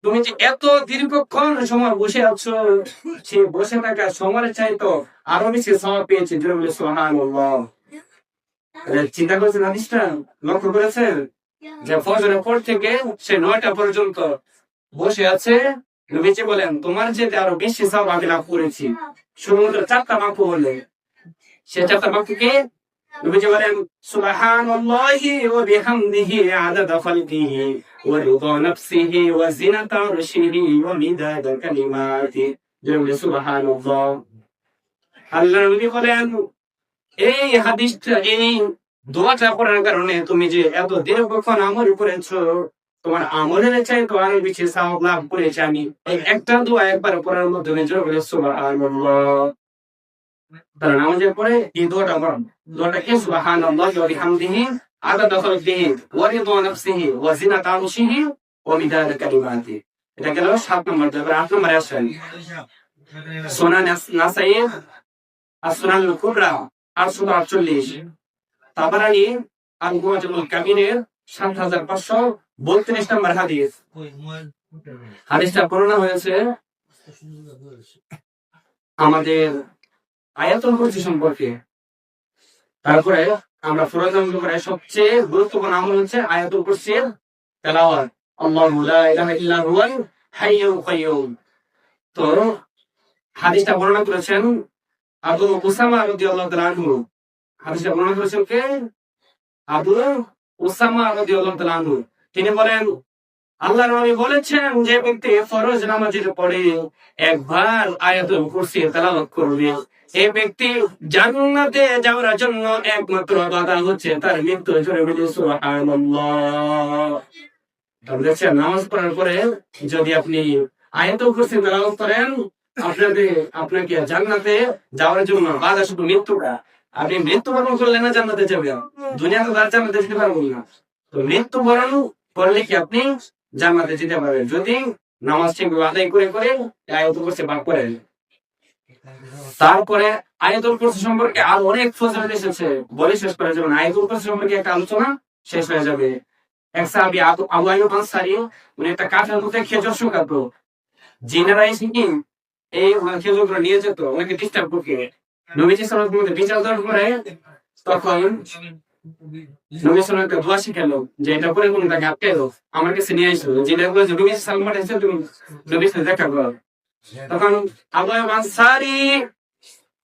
তুমি যে এত দীর্ঘক্ষণ সময় বসে আছো, সে বসে থাকা সময়ের চাইতো আরো বেশি সওয়াব পেয়েছে। সুবহানাল্লাহ। চিন্তা করেছেন হাদিসটা? লক্ষ্য করেছেন যে ফজরের পর থেকে সে ৯টা পর্যন্ত বসে আছে। নবীজি বলেন তোমার যেতে আরো বেশি সওয়াব আমি লাভ করেছি। শুধুমাত্র 4টা মাকরু হলে। সে 4টা মাকরু কি? নবীজি বলেন সুবহানাল্লাহি ওয়া বিহামদিহি আদাদা খালকিহি ওয়া রিদা নাফসিহি ওয়া জিনাতা আরশিহি ওয়া মিদাদা কালিমাতি। সুবহানাল্লাহ। আল্লাহর নবী বলেন এই হাদিসটা, এই দোয়াটা করার কারণে তুমি যে এত দীর্ঘক্ষণ আমল করেছো, তোমার আমলের চাইতে আরো বেশি সওয়াব লাভ করেছি আমি এই একটা দোয়া একবার পড়ার মাধ্যমে। জোরে বলে সুবহানাল্লাহ। তারা নামাজের পরে এই দোয়াটা পড়েন। দোয়াটা কি? সুবহানাল্লাহি ওয়া বিহামদিহি আদাদা খালকিহি ওয়া রিদা নাফসিহি ওয়া জিনাতা আরশিহি ওয়া মিদাদা কালিমাতি। এটা গেল 7 নম্বর। তারপর 8 নম্বরে আসেন সুনান নাসাই as-সুনান আল-কুবরা 848, তাবারানী আল-মুআজামুল কাবীরের 7532 নম্বর হাদিস। হাদিসটা বর্ণনা হয়েছে আমাদের আয়াতুল কুরসি সম্পর্কে। তারপরে আমরা ফরজ আমল করে সবচেয়ে গুরুত্বপূর্ণ আমল হচ্ছে আয়াতুল কুরসির তেলাওয়াত। আল্লাহু লা ইলাহা ইল্লা হুয়াল হাইয়ুল কাইয়্যুম। তো হাদিসটা বর্ণনা করেছেন আবু উসামা রাদিয়াল্লাহু তাআলা আনহু। হাদিসটা বর্ণনা করেছেন কে? আবু উসামা রাদিয়াল্লাহু তাআলা আনহু। তিনি বলেন আল্লাহর নবী বলেছেন যে ব্যক্তি ফরজ নামাজের পরে একবার আয়াতুল কুরসি তেলাওয়াত করবে, এই ব্যক্তি জান্নাতে যাওয়ার জন্য একমাত্র বাধা হচ্ছে তার মৃত্যু। জোরে বলি সুবহানাল্লাহ। তাহলে দেখছেন নামাজ পড়ার পরে যদি আপনি আয়াতুল কুরসি তেলাওয়াত করেন, আপনাকে জান্নাতে যাওয়ার জন্য বাধা শুধু মৃত্যুটা। আপনি মৃত্যুবরণ করলে না জান্নাতে যাবেন, দুনিয়াতে তার জান্নাতে যেতে পারবেন না। তো মৃত্যুবরণ করলে কি আপনি জান্নাতে যেতে পারবেন যদি নামাজ ঠিকভাবে আদায় করে করে আয়াতুল কুরসি পাঠ করেন। তারপরে আয়াতুল কুরসি সম্পর্কে আর অনেক ফজিলত এসেছে, বলে শেষ করার জন্য আয়াতুল কুরসি সম্পর্কে একটা আলোচনা শেষ হয়ে যাবে। এক সাহাবী আবু আইয়ুব আনসারী, উনি একটা কাঠের মধ্যে খেজুর শুকাতো। জিনেরা এসে কি এই খেজুরগুলো নিয়ে যেত, ওনাকে ডিস্টার্ব করতে। নবীজি সাল্লাল্লাহু আলাইহি ওয়াসাল্লাম বিচার দেওয়ার পরে তখন নবী সাল্লাল্লাহু আলাইহি ওয়াসাল্লাম দোয়া শিখালো যে এটা করে কোন তাকে আটকে দাও, আমার কাছে নিয়ে আসো। জিনেরা বলে যে নবী সাল্লাল্লাহু আলাইহি ওয়াসাল্লাম তুমি নবীর সাথে দেখা করো। তখন আবু আইয়ুব আনসারী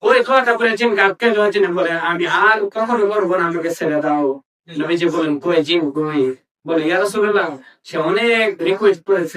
ওই দোয়াটা করে জিনকে আটকে দেওয়ার জন্য বলে আমি আর কখনো করবো না, আমাকে ছেড়ে দাও। নবীজি বলেন কই জিন কই? বলে ইয়া রাসূলুল্লাহ সে অনেক রিকোয়েস্ট করেছে।